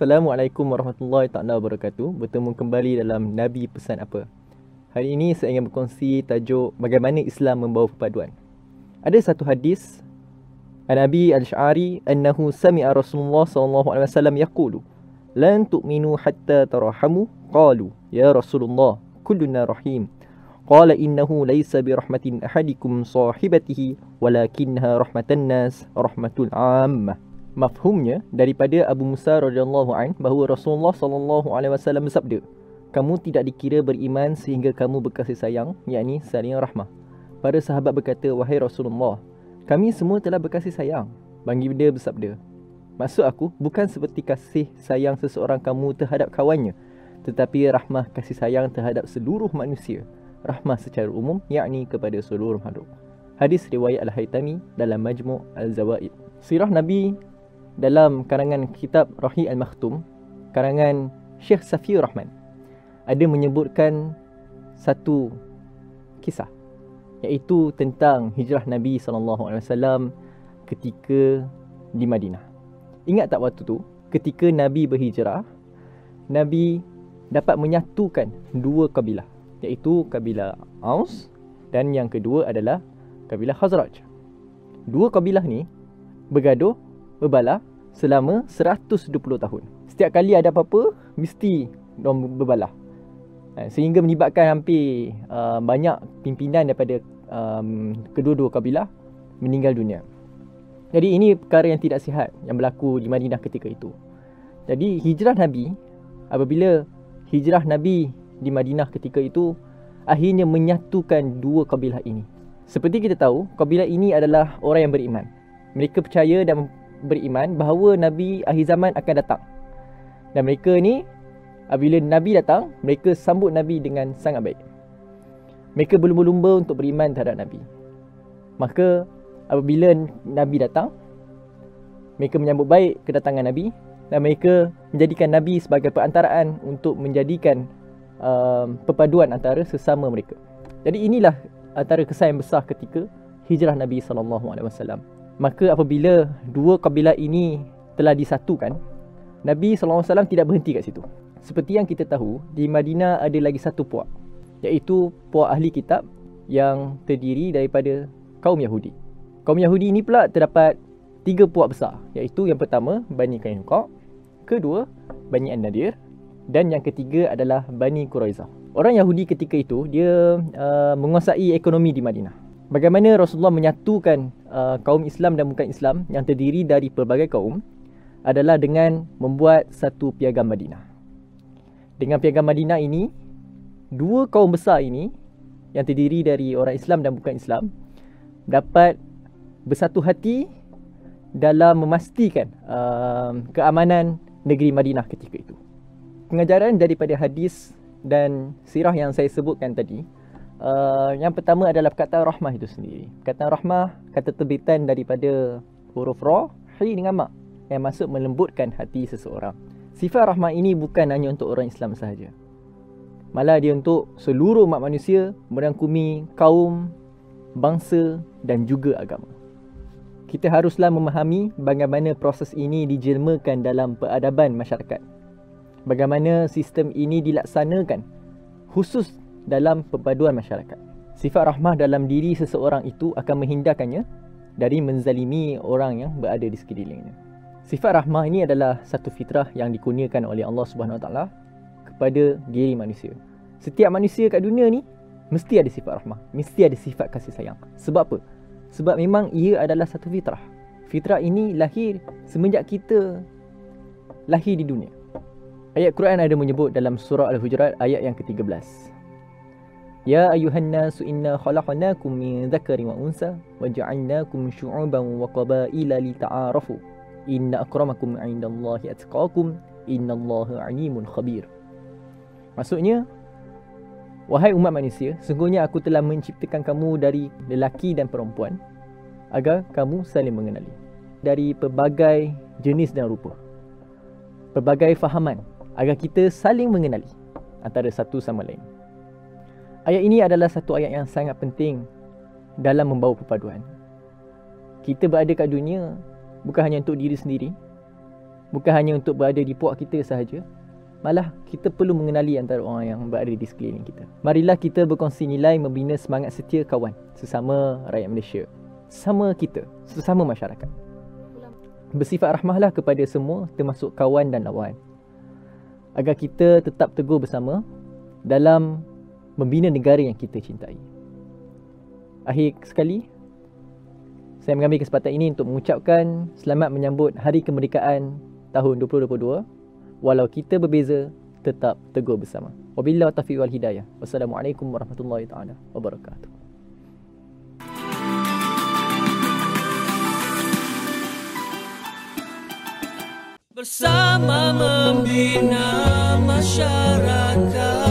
Assalamualaikum warahmatullahi taala wabarakatuh. Bertemu kembali dalam Nabi Pesan Apa. Hari ini saya ingin berkongsi tajuk bagaimana Islam membawa perpaduan. Ada satu hadis An-Nabi Al-Sy'ari annahu sami'a Rasulullah sallallahu alaihi wasallam yaqulu lan tu'minu hatta tarahamu qalu ya Rasulullah kulluna rahim qala innahu laysa bi rahmatin ahadikum sahibatihi walakinnaha rahmatan nas rahmatul 'ammah. Mafhumnya daripada Abu Musa radhiyallahu an bahawa Rasulullah sallallahu alaihi wasallam bersabda, kamu tidak dikira beriman sehingga kamu berkasih sayang, yakni saling rahmah. Para sahabat berkata, wahai Rasulullah, kami semua telah berkasih sayang. Baginda bersabda, maksud aku bukan seperti kasih sayang seseorang kamu terhadap kawannya, tetapi rahmah kasih sayang terhadap seluruh manusia. Rahmah secara umum, yakni kepada seluruh makhluk. Hadis riwayat Al-Haytami dalam Majmu' Al-Zawaid. Sirah Nabi dalam karangan kitab Rahi Al-Makhtum, karangan Syekh Safiur Rahman, ada menyebutkan satu kisah, iaitu tentang hijrah Nabi SAW ketika di Madinah. Ingat tak waktu tu, ketika Nabi berhijrah, Nabi dapat menyatukan dua kabilah, iaitu kabilah Aus dan yang kedua adalah kabilah Khazraj. Dua kabilah ni bergaduh, berbalah selama 120 tahun. Setiap kali ada apa-apa, mesti diorang berbalah. Sehingga menyebabkan hampir banyak pimpinan daripada kedua-dua kabilah meninggal dunia. Jadi ini perkara yang tidak sihat yang berlaku di Madinah ketika itu. Jadi hijrah Nabi, apabila hijrah Nabi di Madinah ketika itu, akhirnya menyatukan dua kabilah ini. Seperti kita tahu, kabilah ini adalah orang yang beriman. Mereka percaya dan beriman bahawa Nabi akhir zaman akan datang. Dan mereka ni, apabila Nabi datang, mereka sambut Nabi dengan sangat baik. Mereka berlumba-lumba untuk beriman terhadap Nabi. Maka apabila Nabi datang, mereka menyambut baik kedatangan Nabi dan mereka menjadikan Nabi sebagai perantaraan untuk menjadikan perpaduan antara sesama mereka. Jadi inilah antara kesan yang besar ketika hijrah Nabi SAW. Maka apabila dua kabilah ini telah disatukan, Nabi SAW tidak berhenti kat situ. Seperti yang kita tahu, di Madinah ada lagi satu puak, iaitu puak ahli kitab yang terdiri daripada kaum Yahudi. Kaum Yahudi ini pula terdapat tiga puak besar, iaitu yang pertama Bani Qainuqa, kedua Bani An-Nadir dan yang ketiga adalah Bani Quraizah. Orang Yahudi ketika itu dia menguasai ekonomi di Madinah. Bagaimana Rasulullah menyatukan kaum Islam dan bukan Islam yang terdiri dari pelbagai kaum adalah dengan membuat satu piagam Madinah. Dengan piagam Madinah ini, dua kaum besar ini yang terdiri dari orang Islam dan bukan Islam dapat bersatu hati dalam memastikan keamanan negeri Madinah ketika itu. Pengajaran daripada hadis dan sirah yang saya sebutkan tadi, yang pertama adalah perkataan rahmah itu sendiri. Perkataan rahmah, kata terbitan daripada huruf ra, hi dengan ma, yang maksud melembutkan hati seseorang. Sifat rahmah ini bukan hanya untuk orang Islam sahaja, malah dia untuk seluruh umat manusia, merangkumi kaum, bangsa dan juga agama. Kita haruslah memahami bagaimana proses ini dijelmakan dalam peradaban masyarakat, bagaimana sistem ini dilaksanakan khusus dalam perpaduan masyarakat. Sifat rahmah dalam diri seseorang itu akan menghindarkannya dari menzalimi orang yang berada di sekelilingnya. Sifat rahmah ini adalah satu fitrah yang dikurniakan oleh Allah Subhanahu Wa Taala kepada diri manusia. Setiap manusia kat dunia ni mesti ada sifat rahmah, mesti ada sifat kasih sayang. Sebab apa? Sebab memang ia adalah satu fitrah. Fitrah ini lahir semenjak kita lahir di dunia. Ayat Quran ada menyebut dalam surah Al-Hujurat ayat yang ke-13. Ya ayuhan nasu inna khalaqnakum min dzakarin wa unsa wa ja'alnakum syu'uban wa qabaila lita'arafu inna akramakum 'indallahi atqakum innallaha 'alimun khabir. Maksudnya, wahai umat manusia, sungguhnya aku telah menciptakan kamu dari lelaki dan perempuan agar kamu saling mengenali dari pelbagai jenis dan rupa, pelbagai fahaman, agar kita saling mengenali antara satu sama lain. Ayat ini adalah satu ayat yang sangat penting dalam membawa perpaduan. Kita berada kat dunia bukan hanya untuk diri sendiri, Bukan hanya untuk berada di puak kita sahaja, malah kita perlu mengenali antara orang yang berada di sekeliling kita. Marilah kita berkongsi nilai membina semangat setia kawan sesama rakyat Malaysia, sesama kita, sesama masyarakat. Bersifat rahmahlah kepada semua, termasuk kawan dan lawan, agar kita tetap teguh bersama dalam membina negara yang kita cintai. Akhir sekali, saya mengambil kesempatan ini untuk mengucapkan selamat menyambut Hari Kemerdekaan tahun 2022. Walau kita berbeza, tetap teguh bersama. Wabillahi taufiq wal hidayah. Wassalamualaikum warahmatullahi taala wabarakatuh. Bersama membina masyarakat.